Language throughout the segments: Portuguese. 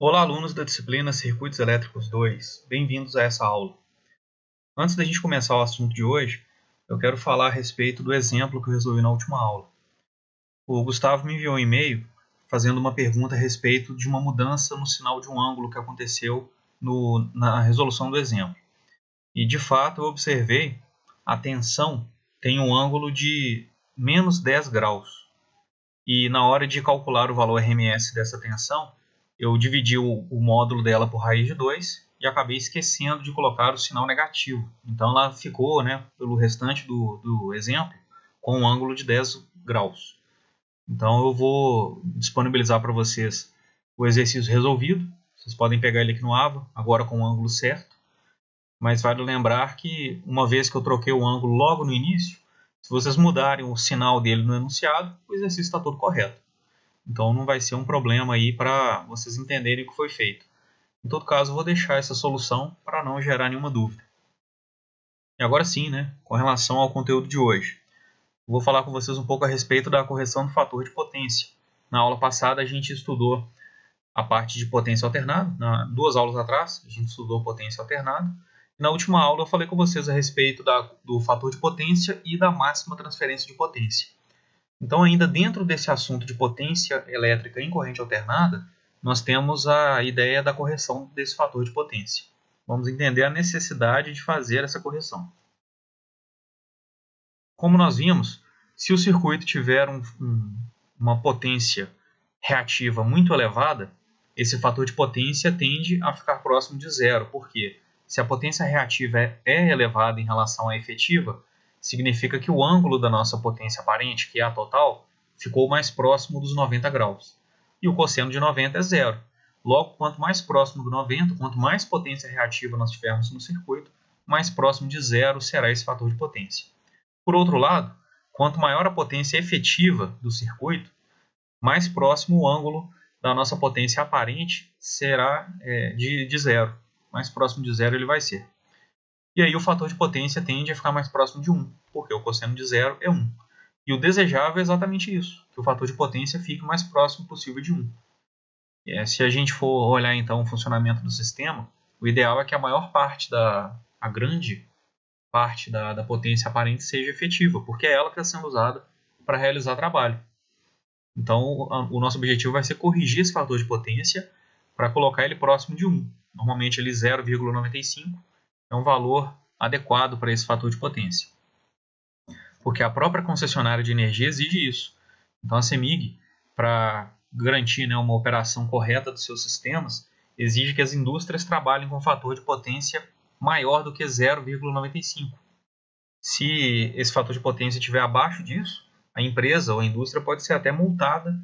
Olá, alunos da disciplina Circuitos Elétricos 2. Bem-vindos a essa aula. Antes da gente começar o assunto de hoje, eu quero falar a respeito do exemplo que eu resolvi na última aula. O Gustavo me enviou um e-mail fazendo uma pergunta a respeito de uma mudança no sinal de um ângulo que aconteceu na resolução do exemplo. E, de fato, eu observei a tensão tem um ângulo de menos 10 graus. E na hora de calcular o valor RMS dessa tensão, eu dividi o módulo dela por raiz de 2 e acabei esquecendo de colocar o sinal negativo. Então ela ficou, pelo restante do exemplo, com um ângulo de 10 graus. Então eu vou disponibilizar para vocês o exercício resolvido. Vocês podem pegar ele aqui no AVA, agora com o ângulo certo. Mas vale lembrar que, uma vez que eu troquei o ângulo logo no início, se vocês mudarem o sinal dele no enunciado, o exercício está todo correto. Então não vai ser um problema aí para vocês entenderem o que foi feito. Em todo caso, eu vou deixar essa solução para não gerar nenhuma dúvida. E agora sim, com relação ao conteúdo de hoje. Eu vou falar com vocês um pouco a respeito da correção do fator de potência. Na aula passada a gente estudou a parte de potência alternada. 2 aulas atrás a gente estudou potência alternada. E na última aula eu falei com vocês a respeito do fator de potência e da máxima transferência de potência. Então, ainda dentro desse assunto de potência elétrica em corrente alternada, nós temos a ideia da correção desse fator de potência. Vamos entender a necessidade de fazer essa correção. Como nós vimos, se o circuito tiver uma potência reativa muito elevada, esse fator de potência tende a ficar próximo de zero. Por quê? Se a potência reativa é elevada em relação à efetiva, significa que o ângulo da nossa potência aparente, que é a total, ficou mais próximo dos 90 graus. E o cosseno de 90 é zero. Logo, quanto mais próximo do 90, quanto mais potência reativa nós tivermos no circuito, mais próximo de zero será esse fator de potência. Por outro lado, quanto maior a potência efetiva do circuito, mais próximo o ângulo da nossa potência aparente será de zero. Mais próximo de zero ele vai ser. E aí o fator de potência tende a ficar mais próximo de 1, porque o cosseno de zero é 1. E o desejável é exatamente isso, que o fator de potência fique o mais próximo possível de 1. Se a gente for olhar então o funcionamento do sistema, o ideal é que a grande parte da potência aparente seja efetiva, porque é ela que está sendo usada para realizar trabalho. Então o nosso objetivo vai ser corrigir esse fator de potência para colocar ele próximo de 1. Normalmente ele 0,95 é um valor adequado para esse fator de potência. Porque a própria concessionária de energia exige isso. Então a CEMIG, para garantir uma operação correta dos seus sistemas, exige que as indústrias trabalhem com um fator de potência maior do que 0,95. Se esse fator de potência estiver abaixo disso, a empresa ou a indústria pode ser até multada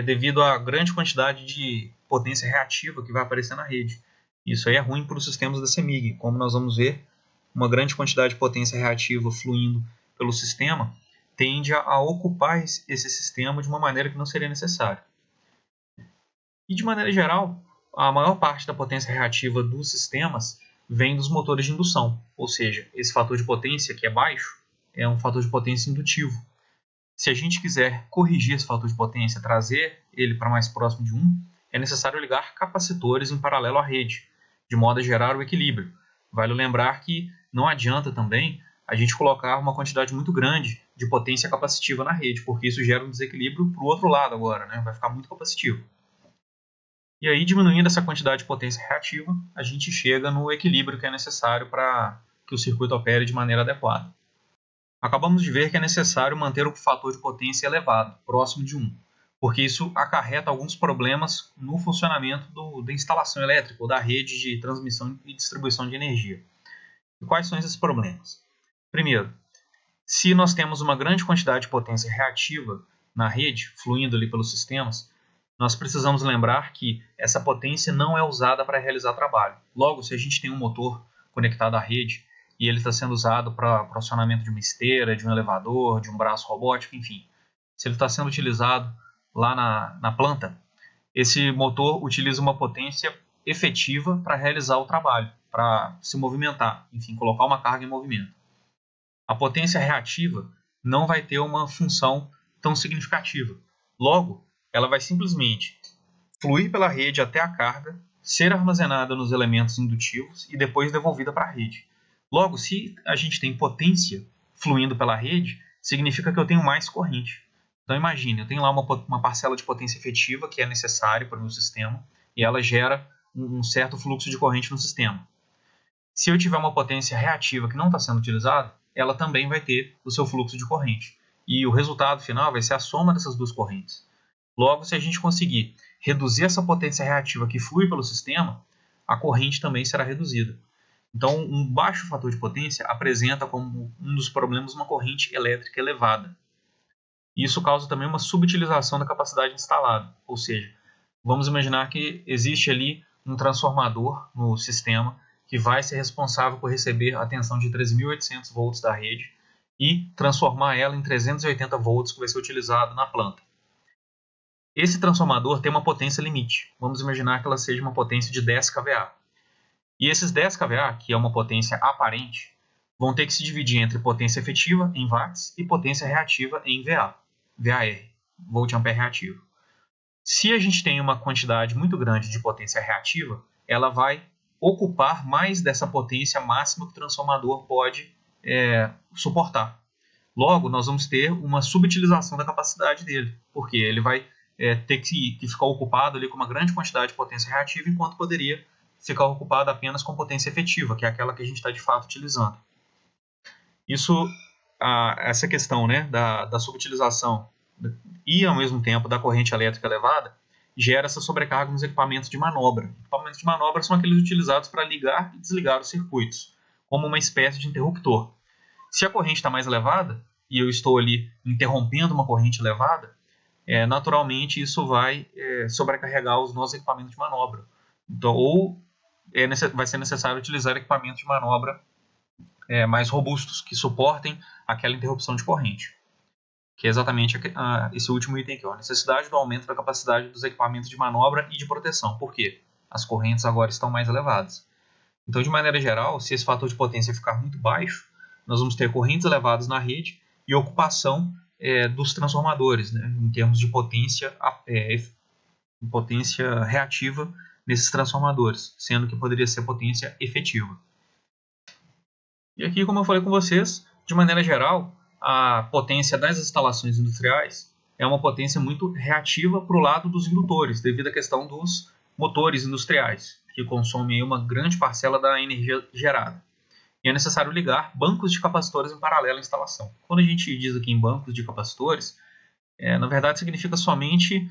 devido à grande quantidade de potência reativa que vai aparecer na rede. Isso aí é ruim para os sistemas da CEMIG. Como nós vamos ver, uma grande quantidade de potência reativa fluindo pelo sistema tende a ocupar esse sistema de uma maneira que não seria necessária. E de maneira geral, a maior parte da potência reativa dos sistemas vem dos motores de indução, ou seja, esse fator de potência que é baixo é um fator de potência indutivo. Se a gente quiser corrigir esse fator de potência, trazer ele para mais próximo de 1, é necessário ligar capacitores em paralelo à rede, de modo a gerar o equilíbrio. Vale lembrar que não adianta também a gente colocar uma quantidade muito grande de potência capacitiva na rede, porque isso gera um desequilíbrio para o outro lado agora, vai ficar muito capacitivo. E aí, diminuindo essa quantidade de potência reativa, a gente chega no equilíbrio que é necessário para que o circuito opere de maneira adequada. Acabamos de ver que é necessário manter o fator de potência elevado, próximo de 1, porque isso acarreta alguns problemas no funcionamento da instalação elétrica ou da rede de transmissão e distribuição de energia. E quais são esses problemas? Primeiro, se nós temos uma grande quantidade de potência reativa na rede, fluindo ali pelos sistemas, nós precisamos lembrar que essa potência não é usada para realizar trabalho. Logo, se a gente tem um motor conectado à rede e ele está sendo usado para o acionamento de uma esteira, de um elevador, de um braço robótico, enfim, se ele está sendo utilizado lá na planta, esse motor utiliza uma potência efetiva para realizar o trabalho, para se movimentar, enfim, colocar uma carga em movimento. A potência reativa não vai ter uma função tão significativa. Logo, ela vai simplesmente fluir pela rede até a carga, ser armazenada nos elementos indutivos e depois devolvida para a rede. Logo, se a gente tem potência fluindo pela rede, significa que eu tenho mais corrente. Então imagine, eu tenho lá uma parcela de potência efetiva que é necessária para o meu sistema e ela gera um certo fluxo de corrente no sistema. Se eu tiver uma potência reativa que não está sendo utilizada, ela também vai ter o seu fluxo de corrente. E o resultado final vai ser a soma dessas duas correntes. Logo, se a gente conseguir reduzir essa potência reativa que flui pelo sistema, a corrente também será reduzida. Então, um baixo fator de potência apresenta como um dos problemas uma corrente elétrica elevada. Isso causa também uma subutilização da capacidade instalada, ou seja, vamos imaginar que existe ali um transformador no sistema que vai ser responsável por receber a tensão de 3.800 volts da rede e transformar ela em 380 volts que vai ser utilizado na planta. Esse transformador tem uma potência limite. Vamos imaginar que ela seja uma potência de 10 kVA. E esses 10 kVA, que é uma potência aparente, vão ter que se dividir entre potência efetiva em watts e potência reativa em VAR, volt ampere reativo. Se a gente tem uma quantidade muito grande de potência reativa, ela vai ocupar mais dessa potência máxima que o transformador pode suportar. Logo, nós vamos ter uma subutilização da capacidade dele, porque ele vai ter que ficar ocupado ali com uma grande quantidade de potência reativa, enquanto poderia ficar ocupado apenas com potência efetiva, que é aquela que a gente está de fato utilizando. Essa questão, né, da subutilização e, ao mesmo tempo, da corrente elétrica elevada, gera essa sobrecarga nos equipamentos de manobra. Equipamentos de manobra são aqueles utilizados para ligar e desligar os circuitos, como uma espécie de interruptor. Se a corrente está mais elevada, e eu estou ali interrompendo uma corrente elevada, naturalmente isso vai sobrecarregar os nossos equipamentos de manobra. Então, vai ser necessário utilizar equipamentos de manobra mais robustos, que suportem aquela interrupção de corrente. Que é exatamente esse último item aqui, a necessidade do aumento da capacidade dos equipamentos de manobra e de proteção. Por quê? As correntes agora estão mais elevadas. Então, de maneira geral, se esse fator de potência ficar muito baixo, nós vamos ter correntes elevadas na rede e ocupação dos transformadores, né, em termos de potência reativa nesses transformadores, sendo que poderia ser potência efetiva. E aqui, como eu falei com vocês, de maneira geral, a potência das instalações industriais é uma potência muito reativa para o lado dos indutores, devido à questão dos motores industriais, que consomem uma grande parcela da energia gerada. E é necessário ligar bancos de capacitores em paralelo à instalação. Quando a gente diz aqui em bancos de capacitores, na verdade significa somente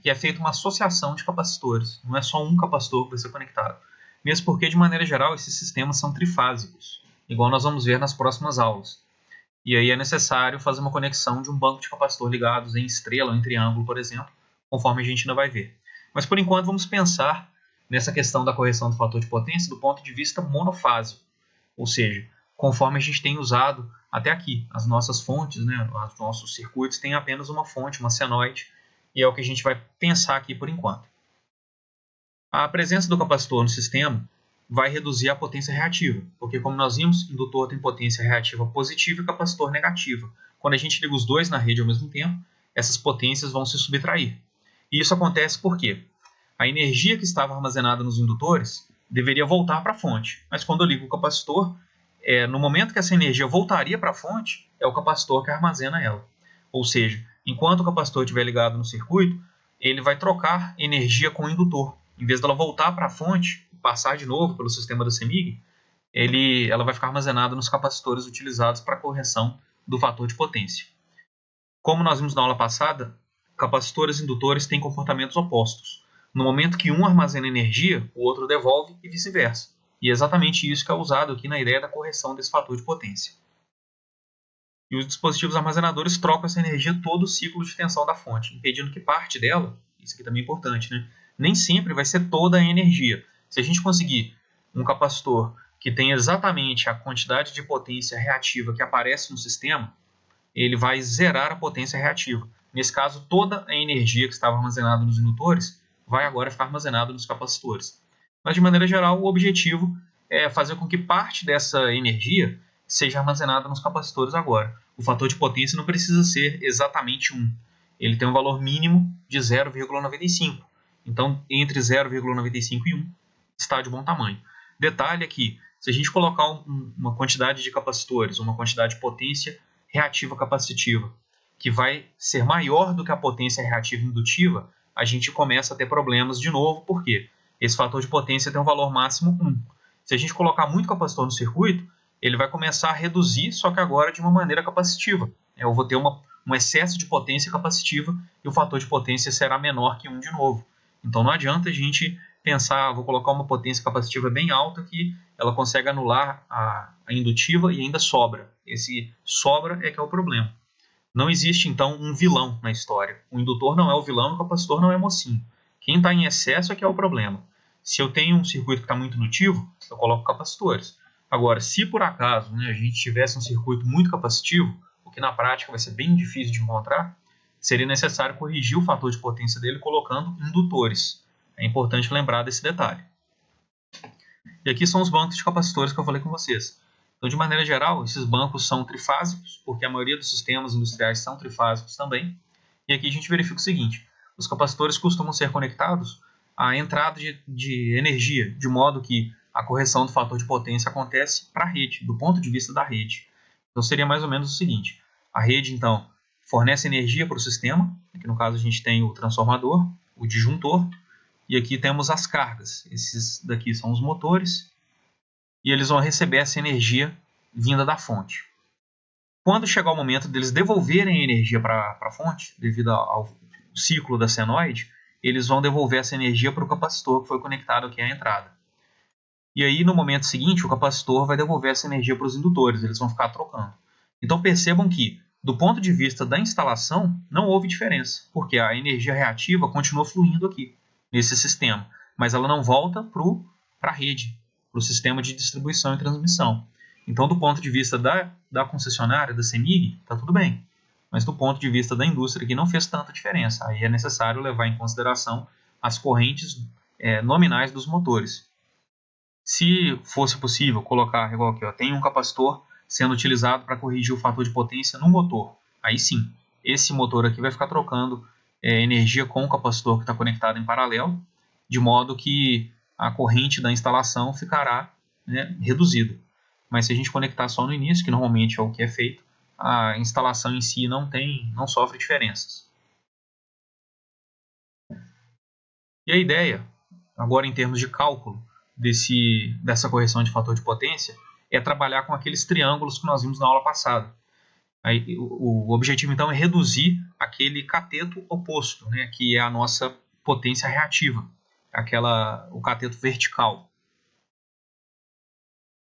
que é feita uma associação de capacitores, não é só um capacitor que vai ser conectado. Mesmo porque, de maneira geral, esses sistemas são trifásicos, igual nós vamos ver nas próximas aulas. E aí é necessário fazer uma conexão de um banco de capacitor ligados em estrela ou em triângulo, por exemplo, conforme a gente ainda vai ver. Mas, por enquanto, vamos pensar nessa questão da correção do fator de potência do ponto de vista monofásico. Ou seja, conforme a gente tem usado até aqui, as nossas fontes, né, os nossos circuitos têm apenas uma fonte, uma senoide, e é o que a gente vai pensar aqui por enquanto. A presença do capacitor no sistema vai reduzir a potência reativa, porque, como nós vimos, indutor tem potência reativa positiva e capacitor negativa. Quando a gente liga os dois na rede ao mesmo tempo, essas potências vão se subtrair. E isso acontece porque a energia que estava armazenada nos indutores deveria voltar para a fonte, mas quando eu ligo o capacitor, no momento que essa energia voltaria para a fonte, é o capacitor que armazena ela. Ou seja, enquanto o capacitor estiver ligado no circuito, ele vai trocar energia com o indutor. Em vez dela voltar para a fonte, passar de novo pelo sistema da CEMIG, ela vai ficar armazenada nos capacitores utilizados para a correção do fator de potência. Como nós vimos na aula passada, capacitores e indutores têm comportamentos opostos. No momento que um armazena energia, o outro devolve e vice-versa. E é exatamente isso que é usado aqui na ideia da correção desse fator de potência. E os dispositivos armazenadores trocam essa energia todo o ciclo de tensão da fonte, impedindo que parte dela, isso aqui também é importante, né? Nem sempre vai ser toda a energia. Se a gente conseguir um capacitor que tem exatamente a quantidade de potência reativa que aparece no sistema, ele vai zerar a potência reativa. Nesse caso, toda a energia que estava armazenada nos indutores vai agora ficar armazenada nos capacitores. Mas, de maneira geral, o objetivo é fazer com que parte dessa energia seja armazenada nos capacitores agora. O fator de potência não precisa ser exatamente 1. Ele tem um valor mínimo de 0,95. Então, entre 0,95 e 1 está de bom tamanho. Detalhe é que, se a gente colocar uma quantidade de capacitores, uma quantidade de potência reativa capacitiva, que vai ser maior do que a potência reativa indutiva, a gente começa a ter problemas de novo, porque esse fator de potência tem um valor máximo 1. Se a gente colocar muito capacitor no circuito, ele vai começar a reduzir, só que agora de uma maneira capacitiva. Eu vou ter um excesso de potência capacitiva e o fator de potência será menor que 1 de novo. Então não adianta a gente pensar, vou colocar uma potência capacitiva bem alta que ela consegue anular a indutiva e ainda sobra. Esse sobra é que é o problema. Não existe, então, um vilão na história. O indutor não é o vilão e o capacitor não é mocinho. Quem está em excesso é que é o problema. Se eu tenho um circuito que está muito indutivo, eu coloco capacitores. Agora, se por acaso a gente tivesse um circuito muito capacitivo, o que na prática vai ser bem difícil de encontrar, seria necessário corrigir o fator de potência dele colocando indutores. É importante lembrar desse detalhe. E aqui são os bancos de capacitores que eu falei com vocês. Então, de maneira geral, esses bancos são trifásicos, porque a maioria dos sistemas industriais são trifásicos também. E aqui a gente verifica o seguinte: os capacitores costumam ser conectados à entrada de energia, de modo que a correção do fator de potência acontece para a rede, do ponto de vista da rede. Então, seria mais ou menos o seguinte: a rede, então, fornece energia para o sistema, aqui no caso a gente tem o transformador, o disjuntor, e aqui temos as cargas. Esses daqui são os motores, e eles vão receber essa energia vinda da fonte. Quando chegar o momento deles devolverem a energia para a fonte, devido ao ciclo da senoide, eles vão devolver essa energia para o capacitor que foi conectado aqui à entrada. E aí, no momento seguinte, o capacitor vai devolver essa energia para os indutores, eles vão ficar trocando. Então percebam que, do ponto de vista da instalação, não houve diferença, porque a energia reativa continua fluindo aqui, nesse sistema, mas ela não volta para a rede, para o sistema de distribuição e transmissão. Então, do ponto de vista da concessionária, da CEMIG, está tudo bem. Mas do ponto de vista da indústria, que não fez tanta diferença. Aí é necessário levar em consideração as correntes nominais dos motores. Se fosse possível colocar, igual aqui, tem um capacitor sendo utilizado para corrigir o fator de potência no motor. Aí sim, esse motor aqui vai ficar trocando energia com o capacitor que está conectado em paralelo, de modo que a corrente da instalação ficará reduzida. Mas se a gente conectar só no início, que normalmente é o que é feito, a instalação em si não sofre diferenças. E a ideia, agora em termos de cálculo dessa correção de fator de potência, é trabalhar com aqueles triângulos que nós vimos na aula passada. Aí, o objetivo, então, é reduzir aquele cateto oposto, que é a nossa potência reativa, o cateto vertical.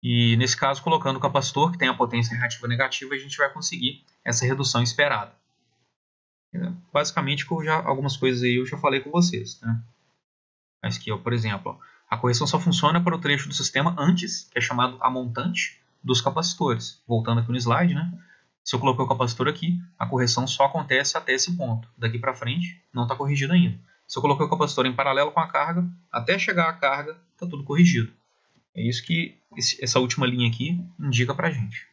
E, nesse caso, colocando o capacitor, que tem a potência reativa negativa, a gente vai conseguir essa redução esperada. Basicamente, algumas coisas aí eu já falei com vocês. Mas aqui, por exemplo, a correção só funciona para o trecho do sistema antes, que é chamado a montante, dos capacitores. Voltando aqui no slide, se eu coloquei o capacitor aqui, a correção só acontece até esse ponto. Daqui para frente, não está corrigido ainda. Se eu coloquei o capacitor em paralelo com a carga, até chegar à carga, está tudo corrigido. É isso que essa última linha aqui indica para a gente.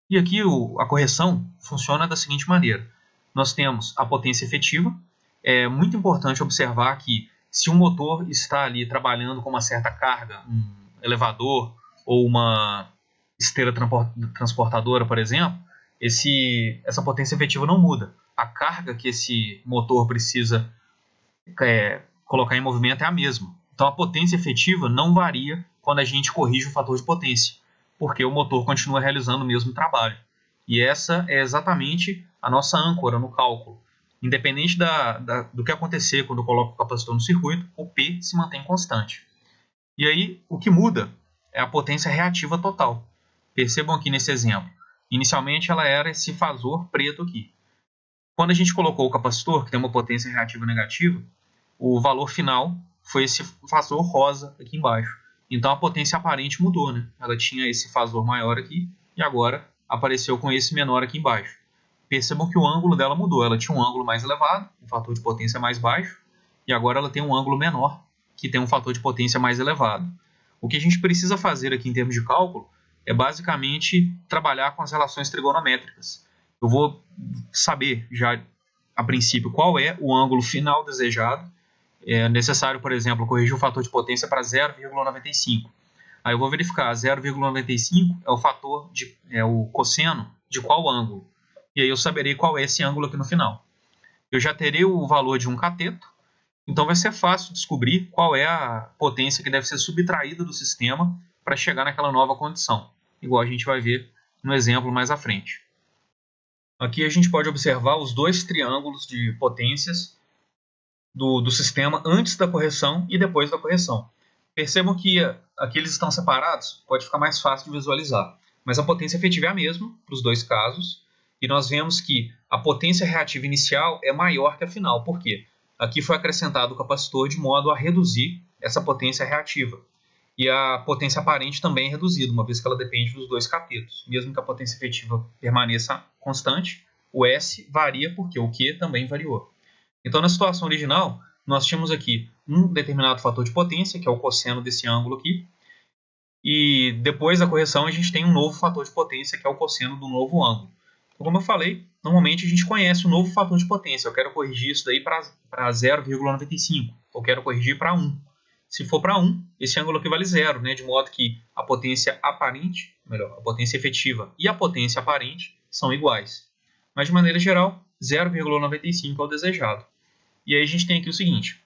E aqui a correção funciona da seguinte maneira. Nós temos a potência efetiva. É muito importante observar que se um motor está ali trabalhando com uma certa carga, um elevador ou uma esteira transportadora, por exemplo, essa potência efetiva não muda. A carga que esse motor precisa colocar em movimento é a mesma. Então a potência efetiva não varia quando a gente corrige o fator de potência, porque o motor continua realizando o mesmo trabalho. E essa é exatamente a nossa âncora no cálculo. Independente do que acontecer quando eu coloco o capacitor no circuito, o P se mantém constante. E aí, o que muda é a potência reativa total. Percebam aqui nesse exemplo. Inicialmente, ela era esse fasor preto aqui. Quando a gente colocou o capacitor, que tem uma potência reativa negativa, o valor final foi esse fasor rosa aqui embaixo. Então, a potência aparente mudou. Ela tinha esse fasor maior aqui e agora apareceu com esse menor aqui embaixo. Percebam que o ângulo dela mudou. Ela tinha um ângulo mais elevado, um fator de potência mais baixo, e agora ela tem um ângulo menor, que tem um fator de potência mais elevado. O que a gente precisa fazer aqui em termos de cálculo é basicamente trabalhar com as relações trigonométricas. Eu vou saber já a princípio, qual é o ângulo final desejado. É necessário, por exemplo, corrigir o fator de potência para 0,95. Aí eu vou verificar, 0,95 é o cosseno de qual ângulo. E aí eu saberei qual é esse ângulo aqui no final. Eu já terei o valor de um cateto, então vai ser fácil descobrir qual é a potência que deve ser subtraída do sistema para chegar naquela nova condição, igual a gente vai ver no exemplo mais à frente. Aqui a gente pode observar os dois triângulos de potências do sistema antes da correção e depois da correção. Percebam que aqui eles estão separados, pode ficar mais fácil de visualizar, mas a potência efetiva é a mesma para os dois casos, e nós vemos que a potência reativa inicial é maior que a final. Por quê? Aqui foi acrescentado o capacitor de modo a reduzir essa potência reativa. E a potência aparente também é reduzida, uma vez que ela depende dos dois catetos. Mesmo que a potência efetiva permaneça constante, o S varia porque o Q também variou. Então, na situação original, nós tínhamos aqui um determinado fator de potência, que é o cosseno desse ângulo aqui, e depois da correção a gente tem um novo fator de potência, que é o cosseno do novo ângulo. Então, como eu falei, normalmente a gente conhece o novo fator de potência. Eu quero corrigir isso daí para 0,95, eu quero corrigir para 1. Se for para 1, esse ângulo aqui vale 0, né? De modo que a potência aparente, melhor, a potência efetiva e a potência aparente são iguais. Mas, de maneira geral, 0,95 é o desejado. E aí a gente tem aqui o seguinte,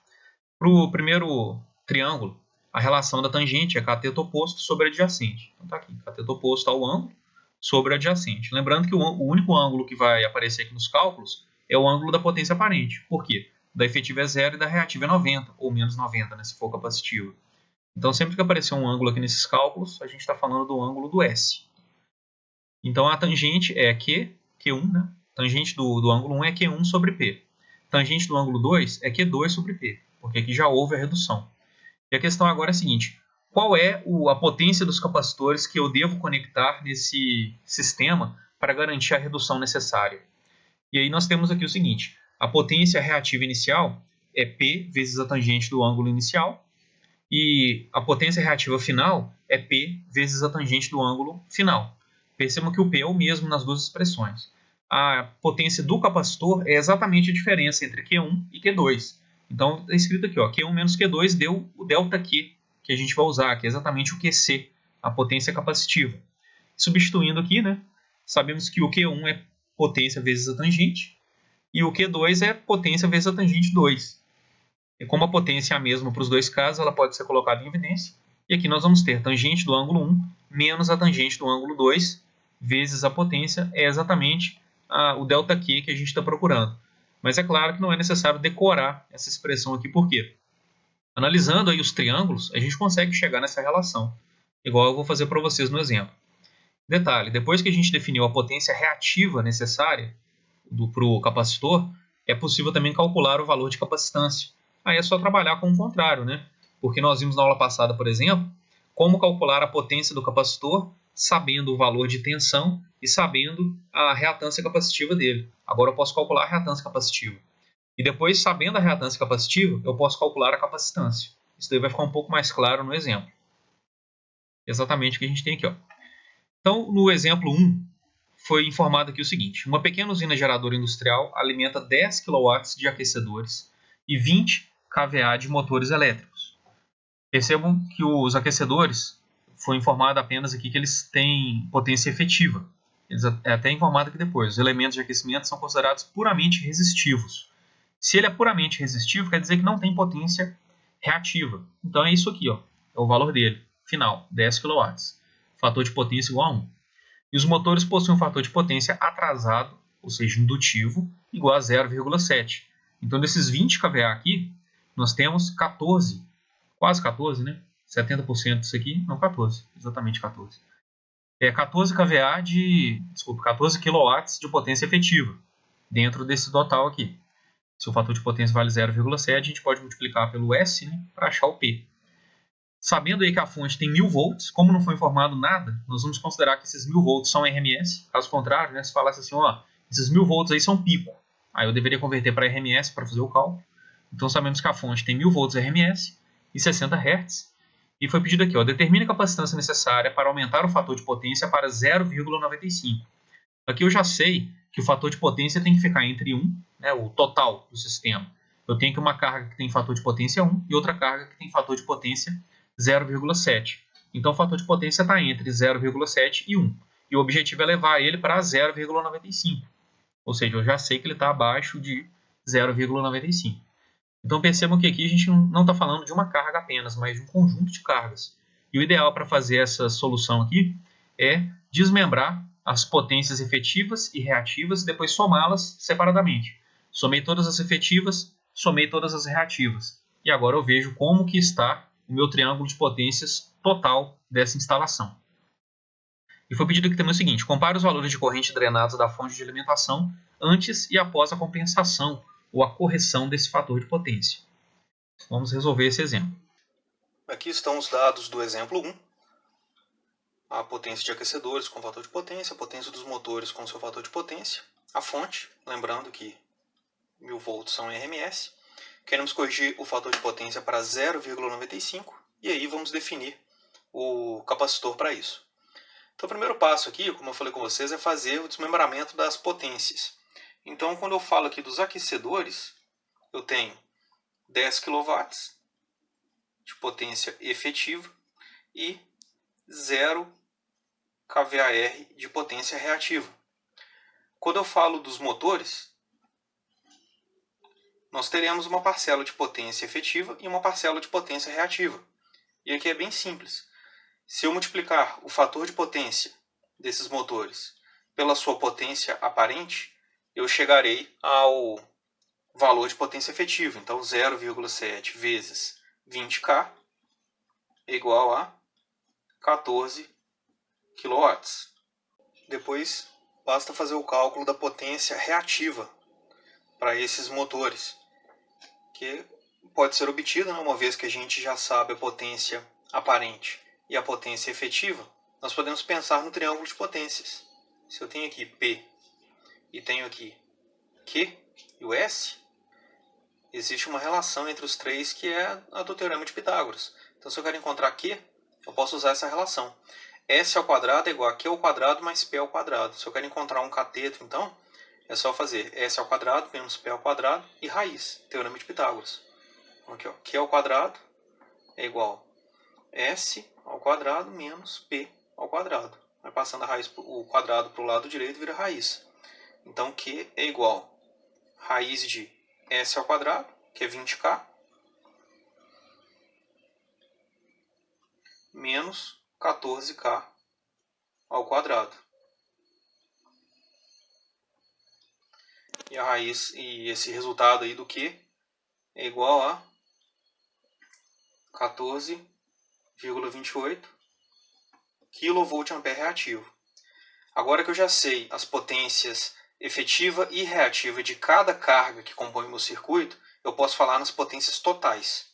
para o primeiro triângulo, a relação da tangente é cateto oposto sobre adjacente. Então está aqui, cateto oposto ao ângulo sobre adjacente. Lembrando que o único ângulo que vai aparecer aqui nos cálculos é o ângulo da potência aparente. Por quê? Da efetiva é 0 e da reativa é 90, ou menos 90, né, se for capacitiva. Então, sempre que aparecer um ângulo aqui nesses cálculos, a gente está falando do ângulo do S. Então, a tangente é Q1, né? Tangente do ângulo 1 é Q1 sobre P. Tangente do ângulo 2 é Q2 sobre P, porque aqui já houve a redução. E a questão agora é a seguinte, qual é a potência dos capacitores que eu devo conectar nesse sistema para garantir a redução necessária? E aí nós temos aqui o seguinte, a potência reativa inicial é P vezes a tangente do ângulo inicial, e a potência reativa final é P vezes a tangente do ângulo final. Percebam que o P é o mesmo nas duas expressões. A potência do capacitor é exatamente a diferença entre Q1 e Q2. Então, está escrito aqui, ó, Q1 menos Q2 deu o ΔQ, que a gente vai usar, que é exatamente o QC, a potência capacitiva. Substituindo aqui, né, sabemos que o Q1 é potência vezes a tangente, e o Q2 é potência vezes a tangente 2. E como a potência é a mesma para os dois casos, ela pode ser colocada em evidência. E aqui nós vamos ter tangente do ângulo 1 menos a tangente do ângulo 2 vezes a potência, é exatamente o ΔQ que a gente está procurando. Mas é claro que não é necessário decorar essa expressão aqui, por quê? Analisando aí os triângulos, a gente consegue chegar nessa relação, igual eu vou fazer para vocês no exemplo. Detalhe, depois que a gente definiu a potência reativa necessária para o capacitor, é possível também calcular o valor de capacitância. Aí é só trabalhar com o contrário, né? Porque nós vimos na aula passada, por exemplo, como calcular a potência do capacitor sabendo o valor de tensão e sabendo a reatância capacitiva dele. Agora eu posso calcular a reatância capacitiva. E depois, sabendo a reatância capacitiva, eu posso calcular a capacitância. Isso daí vai ficar um pouco mais claro no exemplo. Exatamente o que a gente tem aqui, ó. Então, no exemplo 1, foi informado aqui o seguinte, uma pequena usina geradora industrial alimenta 10 kW de aquecedores e 20 kVA de motores elétricos. Percebam que os aquecedores, foi informado apenas aqui que eles têm potência efetiva. É até informado aqui depois, os elementos de aquecimento são considerados puramente resistivos. Se ele é puramente resistivo, quer dizer que não tem potência reativa. Então é isso aqui, ó, é o valor dele, final, 10 kW. Fator de potência igual a 1. E os motores possuem um fator de potência atrasado, ou seja, indutivo, igual a 0,7. Então, desses 20 kVA aqui, nós temos 14, quase 14, né? 70% disso aqui, não 14, exatamente 14. 14 kVA 14 kW de potência efetiva, dentro desse total aqui. Se o fator de potência vale 0,7, a gente pode multiplicar pelo S, né, para achar o P. Sabendo aí que a fonte tem 1000 volts, como não foi informado nada, nós vamos considerar que esses 1000 volts são RMS. Caso contrário, né, se falasse assim, ó, esses 1000 volts aí são pico. Aí eu deveria converter para RMS para fazer o cálculo. Então sabemos que a fonte tem 1000 volts RMS e 60 Hz. E foi pedido aqui, ó, determine a capacitância necessária para aumentar o fator de potência para 0,95. Aqui eu já sei que o fator de potência tem que ficar entre 1, né, o total do sistema. Eu tenho aqui uma carga que tem fator de potência 1 e outra carga que tem fator de potência 0,7. Então o fator de potência está entre 0,7 e 1. E o objetivo é levar ele para 0,95. Ou seja, eu já sei que ele está abaixo de 0,95. Então percebam que aqui a gente não está falando de uma carga apenas, mas de um conjunto de cargas. E o ideal para fazer essa solução aqui é desmembrar as potências efetivas e reativas e depois somá-las separadamente. Somei todas as efetivas, somei todas as reativas. E agora eu vejo como que está o meu triângulo de potências total dessa instalação. E foi pedido aqui também o seguinte: compare os valores de corrente drenados da fonte de alimentação antes e após a compensação ou a correção desse fator de potência. Vamos resolver esse exemplo. Aqui estão os dados do exemplo 1. A potência de aquecedores com fator de potência, a potência dos motores com seu fator de potência, a fonte, lembrando que 1000 volts são RMS. Queremos corrigir o fator de potência para 0,95 e aí vamos definir o capacitor para isso. Então o primeiro passo aqui, como eu falei com vocês, é fazer o desmembramento das potências. Então quando eu falo aqui dos aquecedores, eu tenho 10 kW de potência efetiva e 0 kVAR de potência reativa. Quando eu falo dos motores, nós teremos uma parcela de potência efetiva e uma parcela de potência reativa. E aqui é bem simples. Se eu multiplicar o fator de potência desses motores pela sua potência aparente, eu chegarei ao valor de potência efetiva. Então 0,7 vezes 20K é igual a 14 kW. Depois basta fazer o cálculo da potência reativa para esses motores, que pode ser obtida, uma vez que a gente já sabe a potência aparente e a potência efetiva. Nós podemos pensar no triângulo de potências. Se eu tenho aqui P e tenho aqui Q e o S, existe uma relação entre os três que é a do Teorema de Pitágoras. Então se eu quero encontrar Q, eu posso usar essa relação. S ao quadrado é igual a Q ao quadrado mais P ao quadrado. Se eu quero encontrar um cateto, então, é só fazer S ao quadrado menos P ao quadrado e raiz, Teorema de Pitágoras. Aqui, ó, Q ao quadrado é igual a S ao quadrado menos P ao quadrado. Vai passando a raiz, o quadrado para o lado direito vira raiz. Então Q é igual a raiz de S ao quadrado, que é 20K, menos 14K ao quadrado. E a raiz, e esse resultado aí do Q é igual a 14,28 kVA reativo. Agora que eu já sei as potências efetiva e reativa de cada carga que compõe o meu circuito, eu posso falar nas potências totais.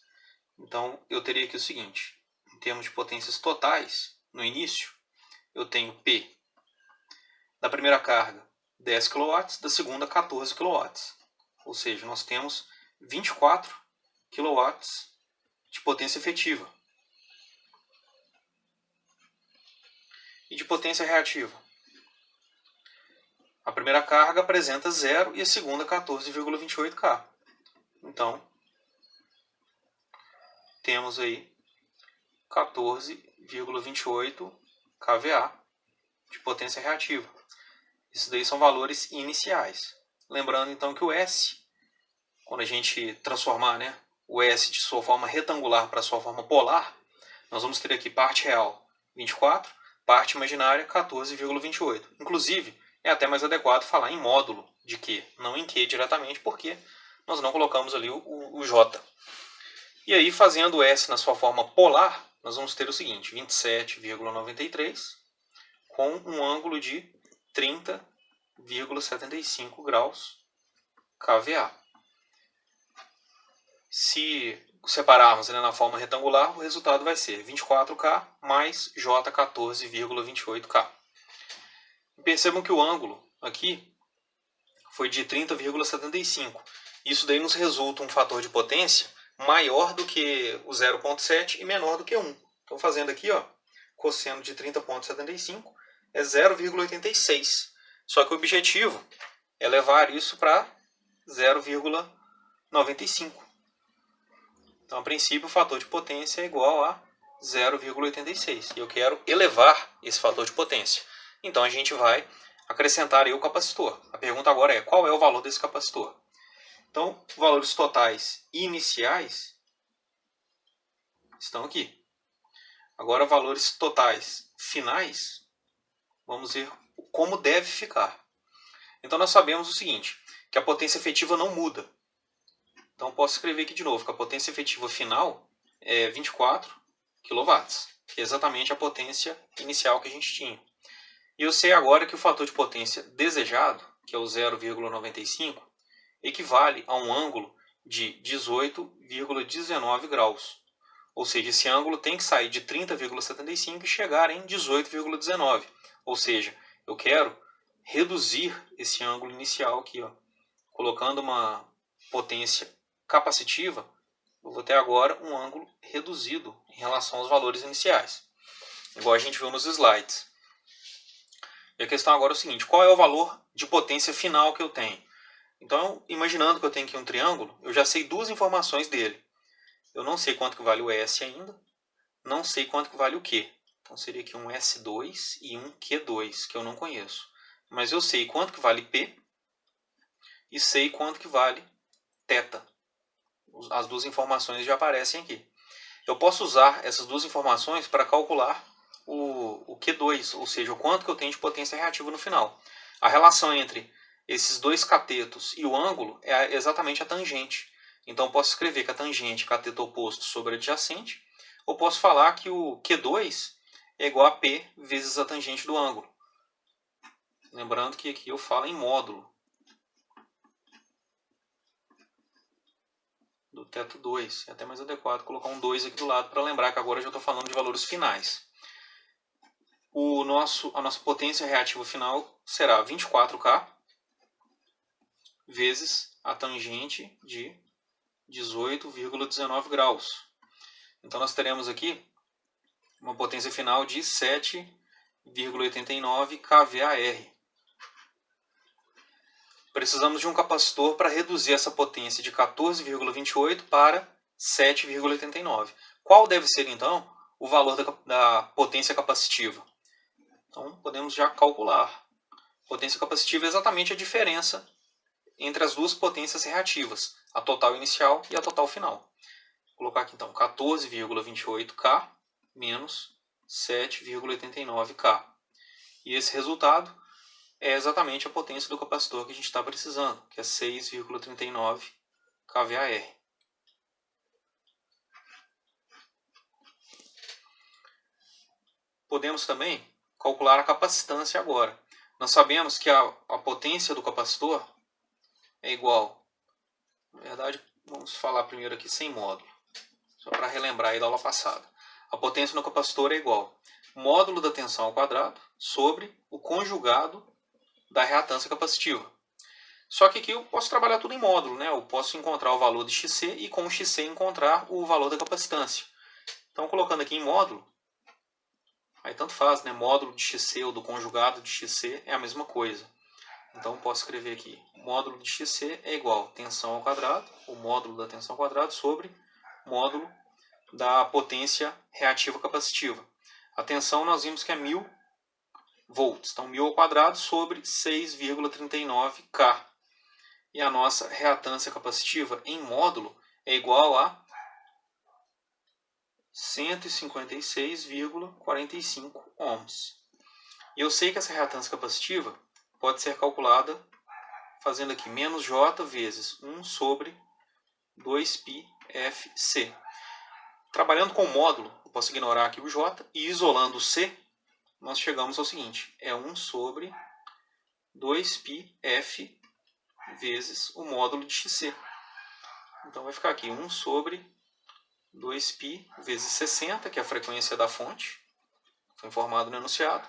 Então eu teria aqui o seguinte: em termos de potências totais, no início, eu tenho P da primeira carga 10 kW, da segunda 14 kW. Ou seja, nós temos 24 kW de potência efetiva. E de potência reativa? A primeira carga apresenta 0 e a segunda 14,28K. Então, temos aí 14,28 kVA de potência reativa. Isso daí são valores iniciais. Lembrando então que o S, quando a gente transformar, né, o S de sua forma retangular para sua forma polar, nós vamos ter aqui parte real 24, parte imaginária 14,28. Inclusive, é até mais adequado falar em módulo de Q, não em Q diretamente, porque nós não colocamos ali o J. E aí, fazendo o S na sua forma polar, nós vamos ter o seguinte: 27,93 com um ângulo de 30,75 graus kVA. Se separarmos na forma retangular, o resultado vai ser 24K mais J 14,28K. Percebam que o ângulo aqui foi de 30,75. Isso daí nos resulta um fator de potência maior do que o 0,7 e menor do que 1. Estou fazendo aqui, ó, cosseno de 30,75 é 0,86. Só que o objetivo é levar isso para 0,95. Então, a princípio, o fator de potência é igual a 0,86. E eu quero elevar esse fator de potência. Então, a gente vai acrescentar aí o capacitor. A pergunta agora é, qual é o valor desse capacitor? Então, valores totais iniciais estão aqui. Agora, valores totais finais, vamos ver como deve ficar. Então, nós sabemos o seguinte, que a potência efetiva não muda. Então, posso escrever aqui de novo, que a potência efetiva final é 24 kW, que é exatamente a potência inicial que a gente tinha. E eu sei agora que o fator de potência desejado, que é o 0,95, equivale a um ângulo de 18,19 graus. Ou seja, esse ângulo tem que sair de 30,75 e chegar em 18,19. Ou seja, eu quero reduzir esse ângulo inicial aqui, ó, colocando uma potência capacitiva, eu vou ter agora um ângulo reduzido em relação aos valores iniciais, igual a gente viu nos slides. E a questão agora é o seguinte, qual é o valor de potência final que eu tenho? Então, imaginando que eu tenho aqui um triângulo, eu já sei duas informações dele. Eu não sei quanto que vale o S ainda, não sei quanto que vale o Q. Então seria aqui um S2 e um Q2, que eu não conheço. Mas eu sei quanto que vale P e sei quanto que vale θ. As duas informações já aparecem aqui. Eu posso usar essas duas informações para calcular o Q2, ou seja, o quanto que eu tenho de potência reativa no final. A relação entre esses dois catetos e o ângulo é exatamente a tangente. Então, posso escrever que a tangente é cateto oposto sobre adjacente, ou posso falar que o Q2 é igual a P vezes a tangente do ângulo. Lembrando que aqui eu falo em módulo do teto 2. É até mais adequado colocar um 2 aqui do lado para lembrar que agora eu já estou falando de valores finais. A nossa potência reativa final será 24K vezes a tangente de 18,19 graus. Então nós teremos aqui uma potência final de 7,89 kVAR. Precisamos de um capacitor para reduzir essa potência de 14,28 para 7,89. Qual deve ser, então, o valor da potência capacitiva? Então, podemos já calcular. Potência capacitiva é exatamente a diferença entre as duas potências reativas, a total inicial e a total final. Vou colocar aqui, então, 14,28K menos 7,89K. E esse resultado é exatamente a potência do capacitor que a gente está precisando, que é 6,39 kVAR. Podemos também calcular a capacitância agora. Nós sabemos que a potência do capacitor é igual. Na verdade, vamos falar primeiro aqui sem módulo, só para relembrar aí da aula passada. A potência no capacitor é igual módulo da tensão ao quadrado sobre o conjugado da reatância capacitiva. Só que aqui eu posso trabalhar tudo em módulo, né? Eu posso encontrar o valor de XC e com o XC encontrar o valor da capacitância. Então, colocando aqui em módulo, aí tanto faz, né? Módulo de XC ou do conjugado de XC é a mesma coisa. Então, posso escrever aqui, módulo de XC é igual a tensão ao quadrado, o módulo da tensão ao quadrado, sobre módulo da potência reativa capacitiva. A tensão nós vimos que é 1000 volts, então 1000 ao quadrado sobre 6,39 K. E a nossa reatância capacitiva em módulo é igual a 156,45 ohms. E eu sei que essa reatância capacitiva pode ser calculada fazendo aqui menos J vezes 1 sobre 2πfc. Trabalhando com módulo, eu posso ignorar aqui o J e isolando o C, nós chegamos ao seguinte, é 1 sobre 2πf vezes o módulo de XC. Então vai ficar aqui 1 sobre 2π vezes 60, que é a frequência da fonte, foi informado no enunciado,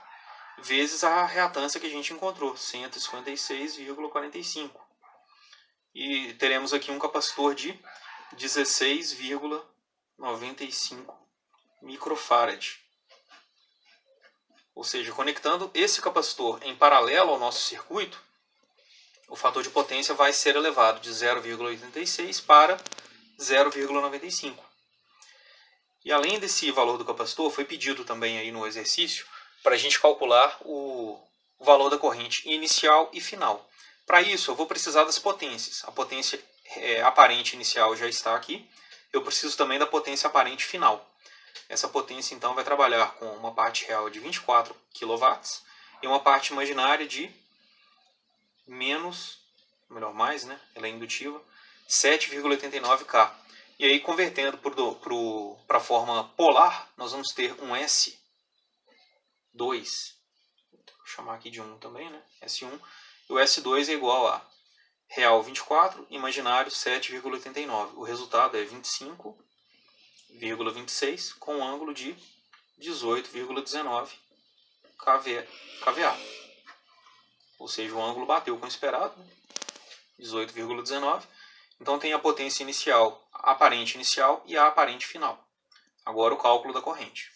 vezes a reatância que a gente encontrou, 156,45. E teremos aqui um capacitor de 16,95 microfarad. Ou seja, conectando esse capacitor em paralelo ao nosso circuito, o fator de potência vai ser elevado de 0,86 para 0,95. E além desse valor do capacitor, foi pedido também aí no exercício para a gente calcular o valor da corrente inicial e final. Para isso, eu vou precisar das potências. A potência aparente inicial já está aqui. Eu preciso também da potência aparente final. Essa potência, então, vai trabalhar com uma parte real de 24 kW e uma parte imaginária de mais, né? Ela é indutiva, 7,89 K. E aí, convertendo para a forma polar, nós vamos ter um S2, vou chamar aqui de 1 também, né? S1, e o S2 é igual a real 24, imaginário 7,89. O resultado é 25,26 com um ângulo de 18,19 kVA. Ou seja, o ângulo bateu com o esperado, 18,19. Então tem a potência inicial, a aparente inicial e a aparente final. Agora o cálculo da corrente.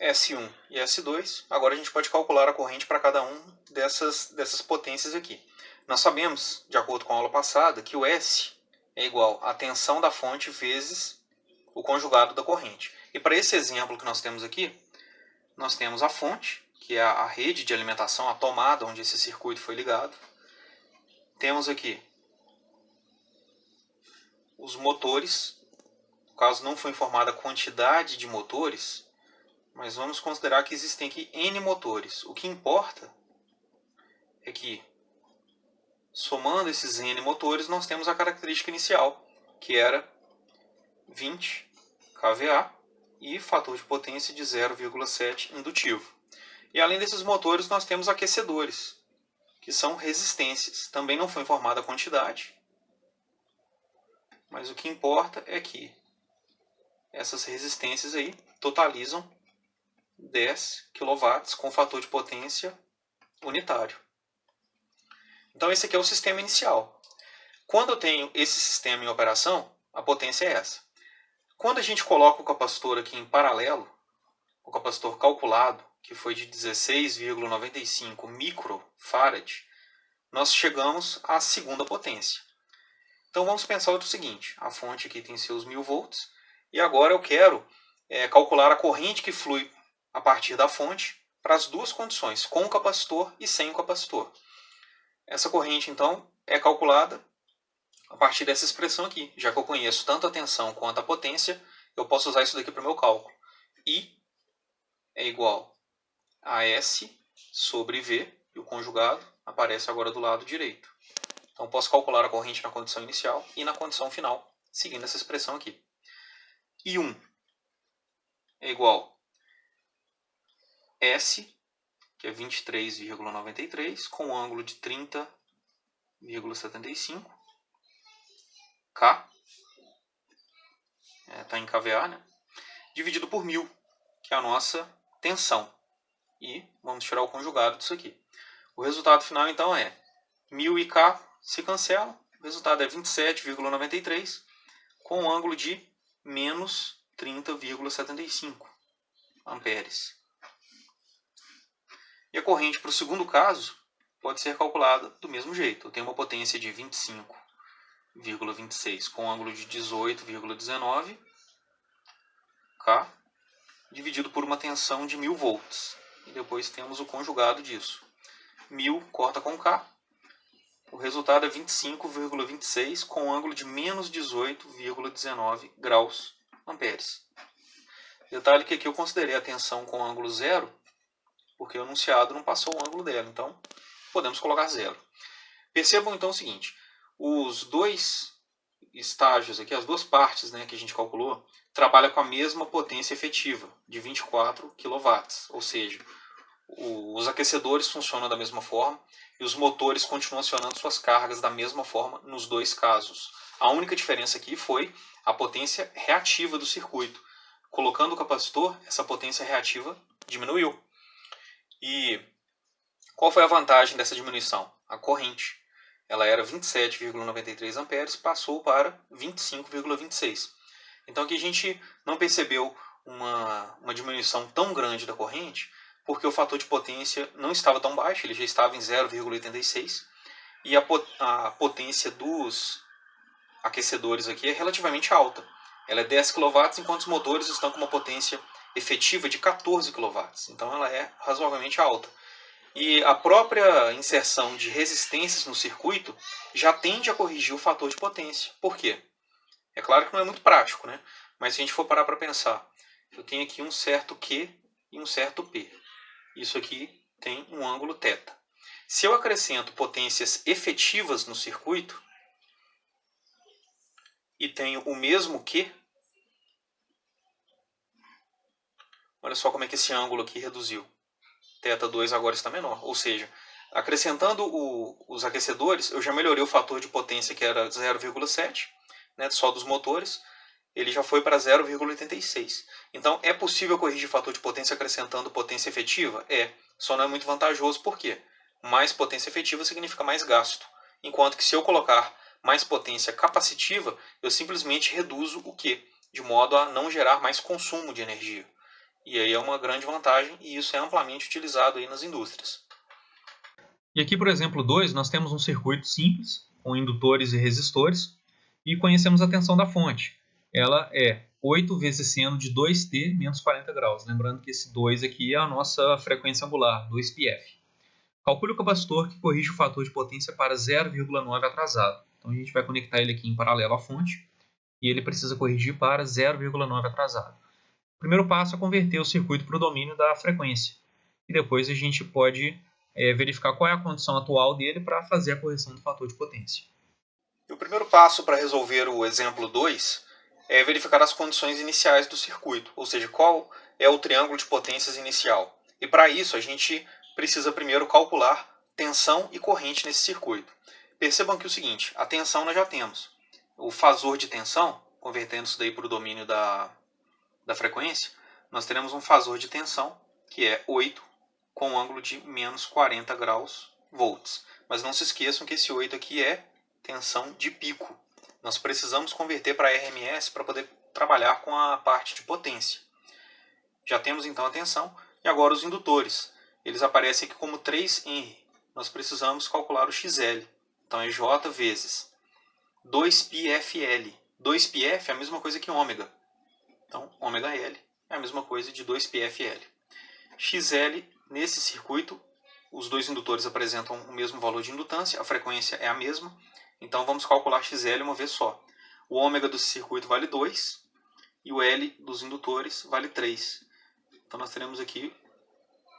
S1 e S2, agora a gente pode calcular a corrente para cada um dessas potências aqui. Nós sabemos, de acordo com a aula passada, que o S é igual à tensão da fonte vezes o conjugado da corrente. E para esse exemplo que nós temos aqui, nós temos a fonte, que é a rede de alimentação, a tomada onde esse circuito foi ligado. Temos aqui os motores. No caso, não foi informada a quantidade de motores, mas vamos considerar que existem aqui N motores. O que importa é que, somando esses N motores, nós temos a característica inicial, que era 20 kVA e fator de potência de 0,7 indutivo. E além desses motores, nós temos aquecedores, que são resistências. Também não foi informada a quantidade, mas o que importa é que essas resistências aí totalizam 10 kW com fator de potência unitário. Então esse aqui é o sistema inicial. Quando eu tenho esse sistema em operação, a potência é essa. Quando a gente coloca o capacitor aqui em paralelo, o capacitor calculado, que foi de 16,95 microfarad, nós chegamos à segunda potência. Então vamos pensar o seguinte, a fonte aqui tem seus 1000 volts, e agora eu quero calcular a corrente que flui a partir da fonte para as duas condições, com o capacitor e sem o capacitor. Essa corrente, então, é calculada a partir dessa expressão aqui. Já que eu conheço tanto a tensão quanto a potência, eu posso usar isso daqui para o meu cálculo. I é igual a S sobre V, e o conjugado aparece agora do lado direito. Então, posso calcular a corrente na condição inicial e na condição final, seguindo essa expressão aqui. I1 é igual S, que é 23,93, com um ângulo de 30,75. K, está em kVA, né? Dividido por 1000, que é a nossa tensão. E vamos tirar o conjugado disso aqui. O resultado final, então, é 1000 e K se cancelam. O resultado é 27,93, com um ângulo de menos 30,75 amperes. E a corrente para o segundo caso pode ser calculada do mesmo jeito. Eu tenho uma potência de 25,26 com um ângulo de 18,19 K, dividido por uma tensão de 1000 volts. E depois temos o conjugado disso. 1000 corta com K. O resultado é 25,26 com um ângulo de menos 18,19 graus amperes. Detalhe que aqui eu considerei a tensão com ângulo zero, porque o enunciado não passou o ângulo dela, então podemos colocar zero. Percebam então o seguinte, os dois estágios aqui, as duas partes, né, que a gente calculou, trabalham com a mesma potência efetiva, de 24 kW, ou seja, os aquecedores funcionam da mesma forma e os motores continuam acionando suas cargas da mesma forma nos dois casos. A única diferença aqui foi a potência reativa do circuito. Colocando o capacitor, essa potência reativa diminuiu. E qual foi a vantagem dessa diminuição? A corrente. Ela era 27,93 amperes, passou para 25,26. Então aqui a gente não percebeu uma diminuição tão grande da corrente, porque o fator de potência não estava tão baixo, ele já estava em 0,86, e a potência dos aquecedores aqui é relativamente alta. Ela é 10 kW, enquanto os motores estão com uma potência efetiva de 14 kW. Então ela é razoavelmente alta. E a própria inserção de resistências no circuito já tende a corrigir o fator de potência. Por quê? É claro que não é muito prático, né? Mas se a gente for parar para pensar, eu tenho aqui um certo Q e um certo P. Isso aqui tem um ângulo θ. Se eu acrescento potências efetivas no circuito e tenho o mesmo Q, olha só como é que esse ângulo aqui reduziu. θ2 agora está menor. Ou seja, acrescentando os aquecedores, eu já melhorei o fator de potência que era 0,7, né, só dos motores. Ele já foi para 0,86. Então, é possível corrigir fator de potência acrescentando potência efetiva? É, só não é muito vantajoso. Por quê? Mais potência efetiva significa mais gasto. Enquanto que se eu colocar mais potência capacitiva, eu simplesmente reduzo o Q, de modo a não gerar mais consumo de energia. E aí é uma grande vantagem e isso é amplamente utilizado aí nas indústrias. E aqui, por exemplo, 2, nós temos um circuito simples, com indutores e resistores, e conhecemos a tensão da fonte. Ela é 8 vezes seno de 2T menos 40 graus. Lembrando que esse 2 aqui é a nossa frequência angular, 2πf. Calcule o capacitor que corrige o fator de potência para 0,9 atrasado. Então a gente vai conectar ele aqui em paralelo à fonte, e ele precisa corrigir para 0,9 atrasado. O primeiro passo é converter o circuito para o domínio da frequência. E depois a gente pode verificar qual é a condição atual dele para fazer a correção do fator de potência. E o primeiro passo para resolver o exemplo 2 é verificar as condições iniciais do circuito, ou seja, qual é o triângulo de potências inicial. E para isso a gente precisa primeiro calcular tensão e corrente nesse circuito. Percebam que é o seguinte, a tensão nós já temos. O fasor de tensão, convertendo isso daí para o domínio da frequência, nós teremos um fasor de tensão que é 8 com um ângulo de menos 40 graus volts. Mas não se esqueçam que esse 8 aqui é tensão de pico. Nós precisamos converter para RMS para poder trabalhar com a parte de potência. Já temos então a tensão e agora os indutores. Eles aparecem aqui como 3Henry. Nós precisamos calcular o XL. Então é J vezes 2πfL. 2πf é a mesma coisa que ômega. Então, ômega L é a mesma coisa de 2πfL. XL, nesse circuito, os dois indutores apresentam o mesmo valor de indutância, a frequência é a mesma, então vamos calcular XL uma vez só. O ômega do circuito vale 2 e o L dos indutores vale 3. Então nós teremos aqui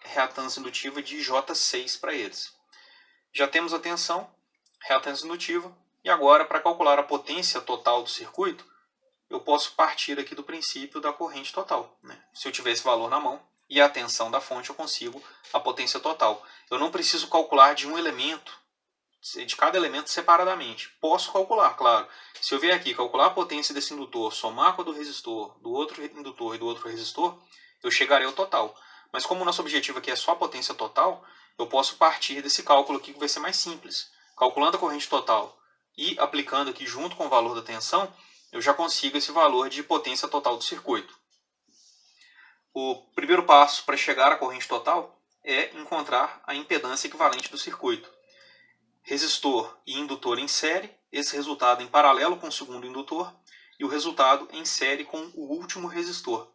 reatância indutiva de J6 para eles. Já temos a tensão, reatância indutiva, e agora para calcular a potência total do circuito, eu posso partir aqui do princípio da corrente total, né? Se eu tiver esse valor na mão e a tensão da fonte, eu consigo a potência total. Eu não preciso calcular de um elemento, de cada elemento separadamente. Posso calcular, claro. Se eu vier aqui calcular a potência desse indutor, somar com a do resistor, do outro indutor e do outro resistor, eu chegarei ao total. Mas como o nosso objetivo aqui é só a potência total, eu posso partir desse cálculo aqui que vai ser mais simples. Calculando a corrente total e aplicando aqui junto com o valor da tensão, eu já consigo esse valor de potência total do circuito. O primeiro passo para chegar à corrente total é encontrar a impedância equivalente do circuito. Resistor e indutor em série, esse resultado em paralelo com o segundo indutor, e o resultado em série com o último resistor.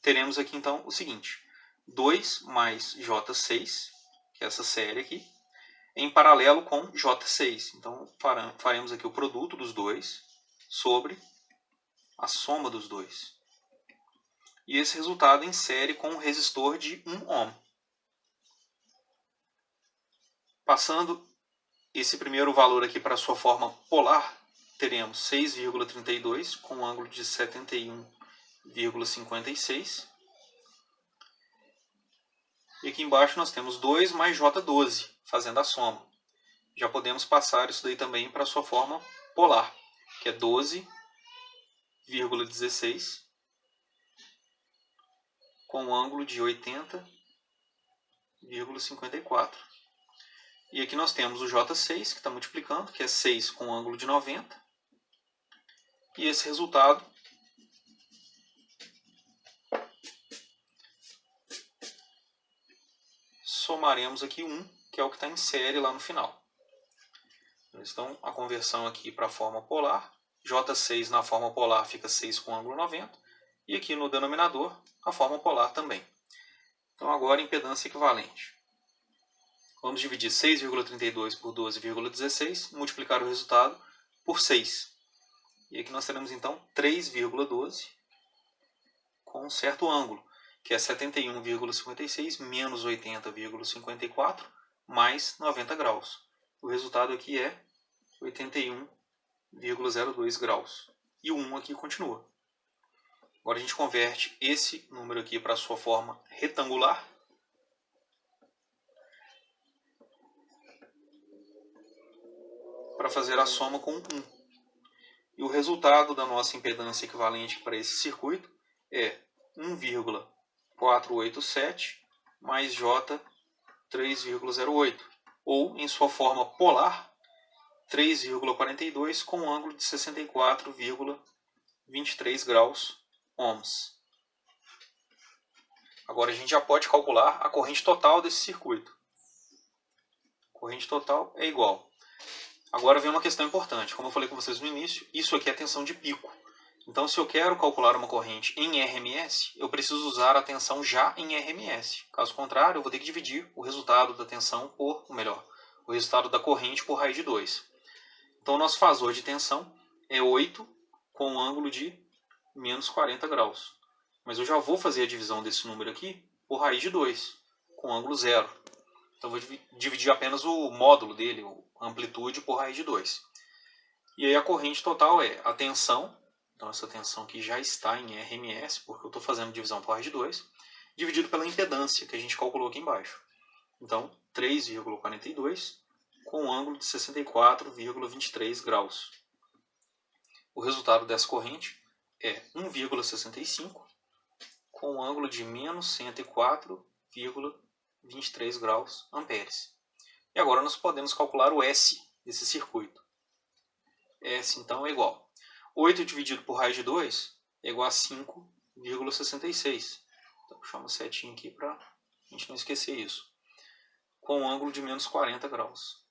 Teremos aqui então o seguinte, 2 mais J6, que é essa série aqui, em paralelo com J6. Então faremos aqui o produto dos dois sobre a soma dos dois. E esse resultado em série com um resistor de 1 ohm. Passando esse primeiro valor aqui para a sua forma polar, teremos 6,32 com um ângulo de 71,56. E aqui embaixo nós temos 2 mais J12, fazendo a soma. Já podemos passar isso daí também para a sua forma polar, que é 12,16 com um ângulo de 80,54. E aqui nós temos o J6, que está multiplicando, que é 6 com um ângulo de 90. E esse resultado somaremos aqui 1, que é o que está em série lá no final. Então, a conversão aqui para a forma polar, J6 na forma polar fica 6 com ângulo 90, e aqui no denominador, a forma polar também. Então, agora, impedância equivalente. Vamos dividir 6,32 por 12,16, multiplicar o resultado por 6. E aqui nós teremos, então, 3,12 com um certo ângulo, que é 71,56 menos 80,54 mais 90 graus. O resultado aqui é 81,02 graus. E o 1 aqui continua. Agora a gente converte esse número aqui para a sua forma retangular. Para fazer a soma com 1. E o resultado da nossa impedância equivalente para esse circuito é 1,487 mais J 3,08. Ou, em sua forma polar, 3,42 com um ângulo de 64,23 graus ohms. Agora a gente já pode calcular a corrente total desse circuito. A corrente total é igual. Agora vem uma questão importante. Como eu falei com vocês no início, isso aqui é a tensão de pico. Então, se eu quero calcular uma corrente em RMS, eu preciso usar a tensão já em RMS. Caso contrário, eu vou ter que dividir o resultado da tensão por, ou melhor, o resultado da corrente por raiz de 2. Então, o nosso fasor de tensão é 8 com um ângulo de menos 40 graus. Mas eu já vou fazer a divisão desse número aqui por raiz de 2, com ângulo 0. Então, vou dividir apenas o módulo dele, a amplitude, por raiz de 2. E aí a corrente total é a tensão, então essa tensão aqui já está em RMS, porque eu estou fazendo divisão por raiz de 2, dividido pela impedância, que a gente calculou aqui embaixo. Então, 3,42 com um ângulo de 64,23 graus. O resultado dessa corrente é 1,65 com um ângulo de menos 104,23 graus amperes. E agora nós podemos calcular o S desse circuito. S, então, é igual. 8 dividido por raiz de 2 é igual a 5,66. Então, vou puxar uma setinha aqui para a gente não esquecer isso. Com um ângulo de menos 40 graus.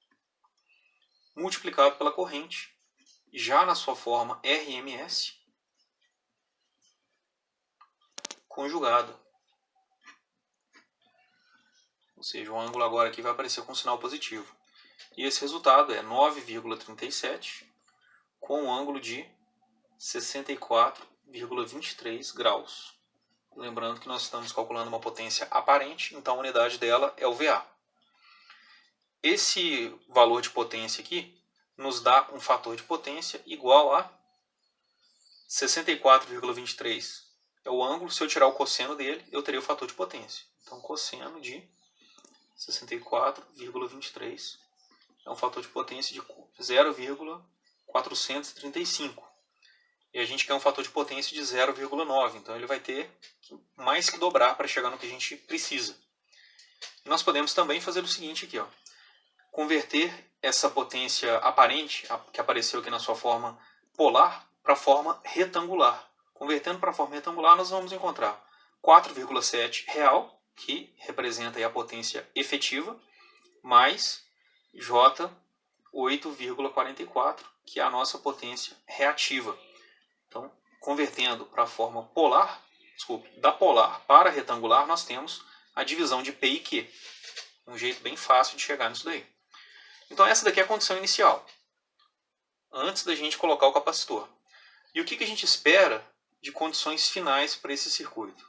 Multiplicado pela corrente, já na sua forma RMS, conjugado. Ou seja, o ângulo agora aqui vai aparecer com um sinal positivo. E esse resultado é 9,37 com um ângulo de 64,23 graus. Lembrando que nós estamos calculando uma potência aparente, então a unidade dela é o VA. Esse valor de potência aqui nos dá um fator de potência igual a 64,23. É o ângulo, se eu tirar o cosseno dele, eu teria o fator de potência. Então, cosseno de 64,23 é um fator de potência de 0,435. E a gente quer um fator de potência de 0,9. Então, ele vai ter mais que dobrar para chegar no que a gente precisa. E nós podemos também fazer o seguinte aqui, ó. Converter essa potência aparente, que apareceu aqui na sua forma polar, para a forma retangular. Convertendo para a forma retangular, nós vamos encontrar 4,7 real, que representa aí a potência efetiva, mais J 8,44, que é a nossa potência reativa. Então, convertendo para a forma polar, da polar para a retangular, nós temos a divisão de P e Q. Um jeito bem fácil de chegar nisso daí. Então, essa daqui é a condição inicial, antes da gente colocar o capacitor. E o que a gente espera de condições finais para esse circuito?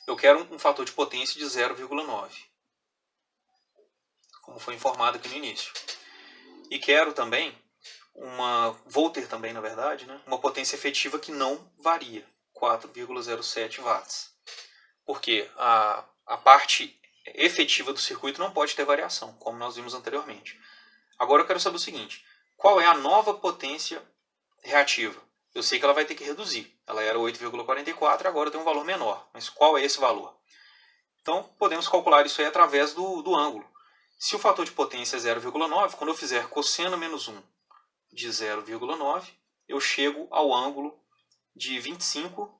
Eu quero um fator de potência de 0,9, como foi informado aqui no início. E quero também vou ter também, na verdade, né, uma potência efetiva que não varia, 4,07 watts. Porque a parte efetiva do circuito não pode ter variação, como nós vimos anteriormente. Agora eu quero saber o seguinte: qual é a nova potência reativa? Eu sei que ela vai ter que reduzir. Ela era 8,44, agora tem um valor menor. Mas qual é esse valor? Então, podemos calcular isso aí através do ângulo. Se o fator de potência é 0,9, quando eu fizer cosseno menos 1 de 0,9, eu chego ao ângulo de 25,5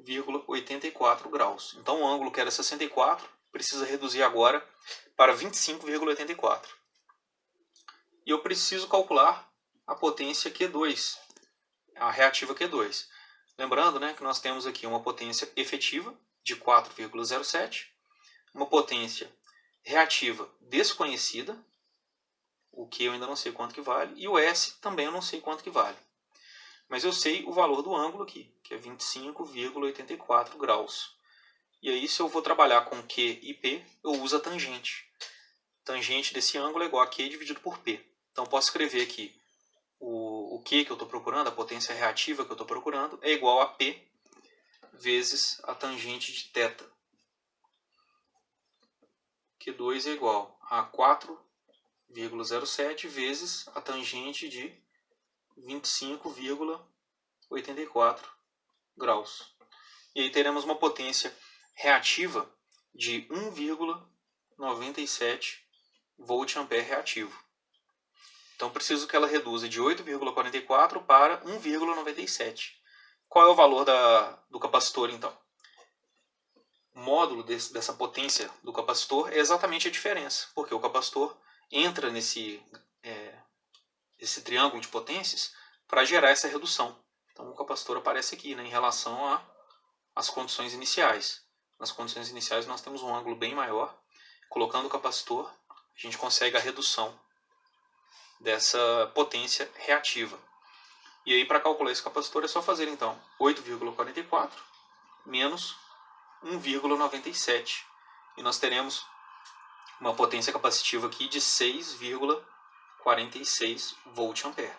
25,84 graus. Então o ângulo que era 64 precisa reduzir agora para 25,84. E eu preciso calcular a potência Q2, a reativa Q2. Lembrando, né, que nós temos aqui uma potência efetiva de 4,07, uma potência reativa desconhecida, o Q eu ainda não sei quanto que vale, e o S também eu não sei quanto que vale. Mas eu sei o valor do ângulo aqui, que é 25,84 graus. E aí, se eu vou trabalhar com Q e P, eu uso a tangente. Tangente desse ângulo é igual a Q dividido por P. Então, posso escrever aqui o Q que eu estou procurando, a potência reativa que eu estou procurando, é igual a P vezes a tangente de θ. Q2 é igual a 4,07 vezes a tangente de 25,84 graus. E aí teremos uma potência reativa de 1,97 volt-ampere reativo. Então preciso que ela reduza de 8,44 para 1,97. Qual é o valor do capacitor então? O módulo dessa potência do capacitor é exatamente a diferença, porque o capacitor entra nesse triângulo de potências para gerar essa redução. Então o capacitor aparece aqui, né, em relação às condições iniciais. Nas condições iniciais nós temos um ângulo bem maior. Colocando o capacitor, a gente consegue a redução dessa potência reativa. E aí, para calcular esse capacitor, é só fazer então 8,44 menos 1,97. E nós teremos uma potência capacitiva aqui de 6,46 volt-ampere.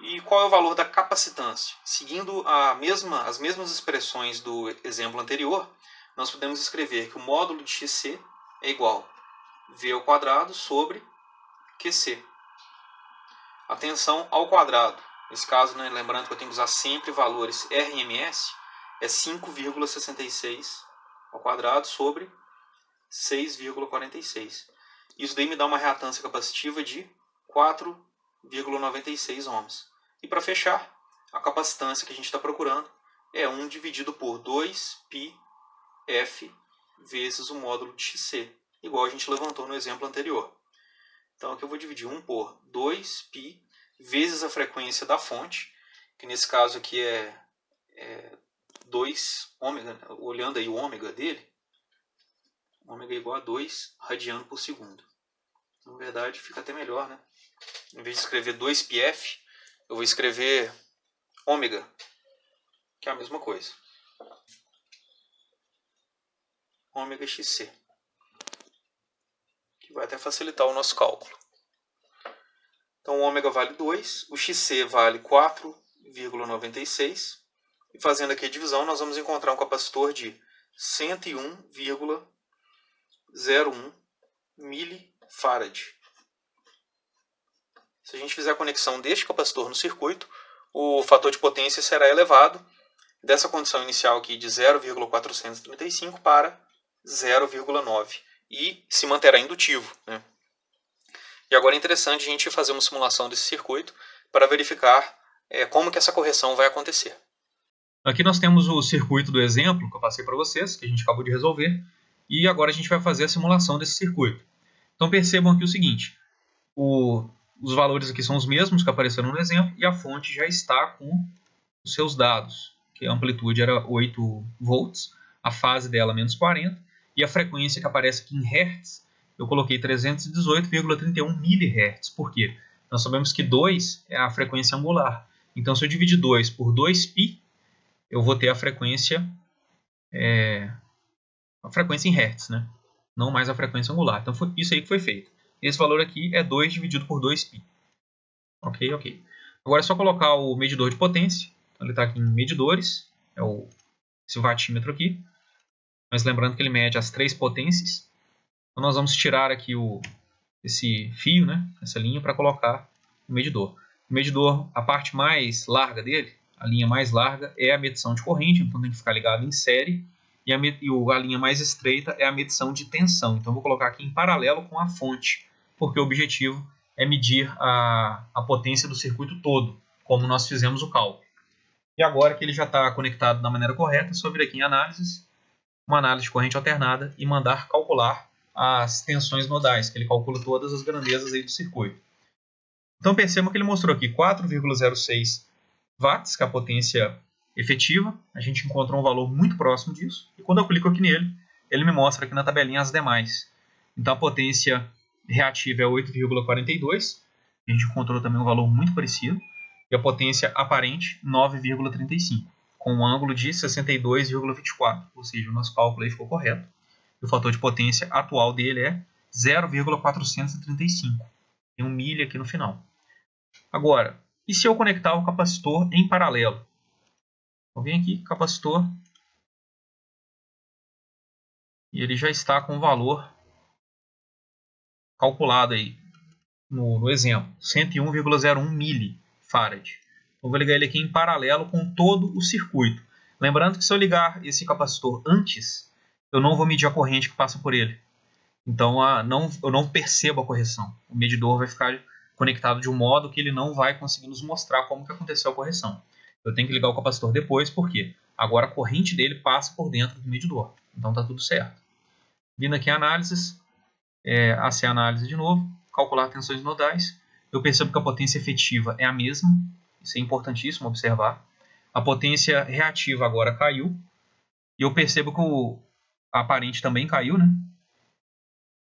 E qual é o valor da capacitância? Seguindo as mesmas expressões do exemplo anterior, nós podemos escrever que o módulo de XC é igual a V ao quadrado sobre QC. A tensão ao quadrado, nesse caso, né, lembrando que eu tenho que usar sempre valores RMS, é 5,66 ao quadrado sobre 6,46. Isso daí me dá uma reatância capacitiva de 4,96 ohms. E para fechar, a capacitância que a gente está procurando é 1 dividido por 2πf vezes o módulo de XC, igual a gente levantou no exemplo anterior. Então aqui eu vou dividir 1 por 2π vezes a frequência da fonte, que nesse caso aqui é 2 ômega, olhando aí o ômega dele, ômega é igual a 2 radiano por segundo. Na verdade fica até melhor, né? Em vez de escrever 2πf, eu vou escrever ômega, que é a mesma coisa. Ômega XC. Que vai até facilitar o nosso cálculo. Então o ômega vale 2, o XC vale 4,96. E fazendo aqui a divisão, nós vamos encontrar um capacitor de 101,01 milifarad. Se a gente fizer a conexão deste capacitor no circuito, o fator de potência será elevado dessa condição inicial aqui de 0,435 para 0,9 e se manterá indutivo, né? E agora é interessante a gente fazer uma simulação desse circuito para verificar como que essa correção vai acontecer. Aqui nós temos o circuito do exemplo que eu passei para vocês, que a gente acabou de resolver, e agora a gente vai fazer a simulação desse circuito. Então percebam aqui o seguinte, os valores aqui são os mesmos que apareceram no exemplo e a fonte já está com os seus dados, que a amplitude era 8 volts, a fase dela menos 40 e a frequência que aparece aqui em hertz, eu coloquei 318,31 mHz. Por quê? Nós sabemos que 2 é a frequência angular. Então, se eu dividir 2 por 2π, eu vou ter a frequência em hertz, né? Não mais a frequência angular. Então, foi isso aí que foi feito. Esse valor aqui é 2 dividido por 2π. Ok. Agora é só colocar o medidor de potência. Então, ele está aqui em medidores. É esse watímetro aqui. Mas lembrando que ele mede as 3 potências. Então nós vamos tirar aqui esse fio, né, essa linha, para colocar o medidor. O medidor, a parte mais larga dele, a linha mais larga, é a medição de corrente, então tem que ficar ligado em série. E a linha mais estreita é a medição de tensão. Então eu vou colocar aqui em paralelo com a fonte, porque o objetivo é medir a potência do circuito todo, como nós fizemos o cálculo. E agora que ele já está conectado da maneira correta, é só vir aqui em análises, uma análise de corrente alternada e mandar calcular as tensões nodais, que ele calcula todas as grandezas aí do circuito. Então percebam que ele mostrou aqui 4,06 watts, que é a potência efetiva. A gente encontrou um valor muito próximo disso. E quando eu clico aqui nele, ele me mostra aqui na tabelinha as demais. Então a potência reativa é 8,42. A gente encontrou também um valor muito parecido. E a potência aparente, 9,35, com um ângulo de 62,24. Ou seja, o nosso cálculo aí ficou correto. E o fator de potência atual dele é 0,435. Tem um milha aqui no final. Agora, e se eu conectar o capacitor em paralelo? Eu venho aqui, capacitor, e ele já está com o valor calculado aí no exemplo, 101,01 milifarad. Eu vou ligar ele aqui em paralelo com todo o circuito. Lembrando que se eu ligar esse capacitor antes, eu não vou medir a corrente que passa por ele. Então eu não percebo a correção. O medidor vai ficar conectado de um modo que ele não vai conseguir nos mostrar como que aconteceu a correção. Eu tenho que ligar o capacitor depois, porque agora a corrente dele passa por dentro do medidor. Então está tudo certo. Vindo aqui em análises, AC análise de novo, calcular tensões nodais. Eu percebo que a potência efetiva é a mesma. Isso é importantíssimo observar. A potência reativa agora caiu. E eu percebo que a aparente também caiu, né?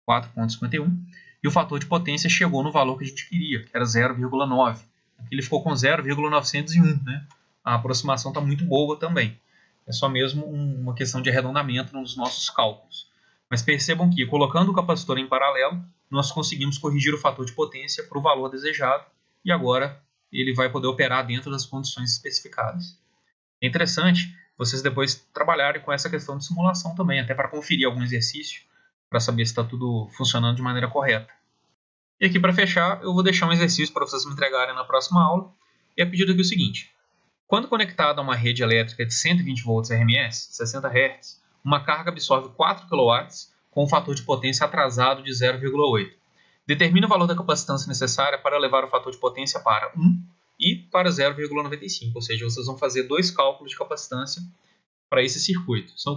4,51. E o fator de potência chegou no valor que a gente queria, que era 0,9. Aqui ele ficou com 0,901, né? A aproximação está muito boa também. É só mesmo uma questão de arredondamento nos nossos cálculos. Mas percebam que, colocando o capacitor em paralelo, nós conseguimos corrigir o fator de potência para o valor desejado, e agora ele vai poder operar dentro das condições especificadas. É interessante vocês depois trabalharem com essa questão de simulação também, até para conferir algum exercício, para saber se está tudo funcionando de maneira correta. E aqui para fechar, eu vou deixar um exercício para vocês me entregarem na próxima aula, e é pedido aqui o seguinte: quando conectado a uma rede elétrica de 120 volts RMS, 60 Hz, uma carga absorve 4 kW com um fator de potência atrasado de 0,8. Determine o valor da capacitância necessária para levar o fator de potência para 1 e para 0,95, ou seja, vocês vão fazer dois cálculos de capacitância para esse circuito. Se eu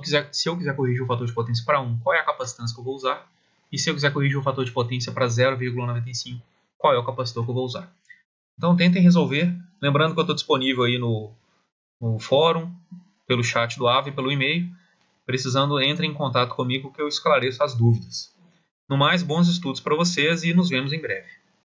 quiser corrigir o fator de potência para 1, qual é a capacitância que eu vou usar? E se eu quiser corrigir o fator de potência para 0,95, qual é o capacitor que eu vou usar? Então tentem resolver, lembrando que eu estou disponível aí no fórum, pelo chat do AVE e pelo e-mail. Precisando, entre em contato comigo que eu esclareço as dúvidas. No mais, bons estudos para vocês e nos vemos em breve.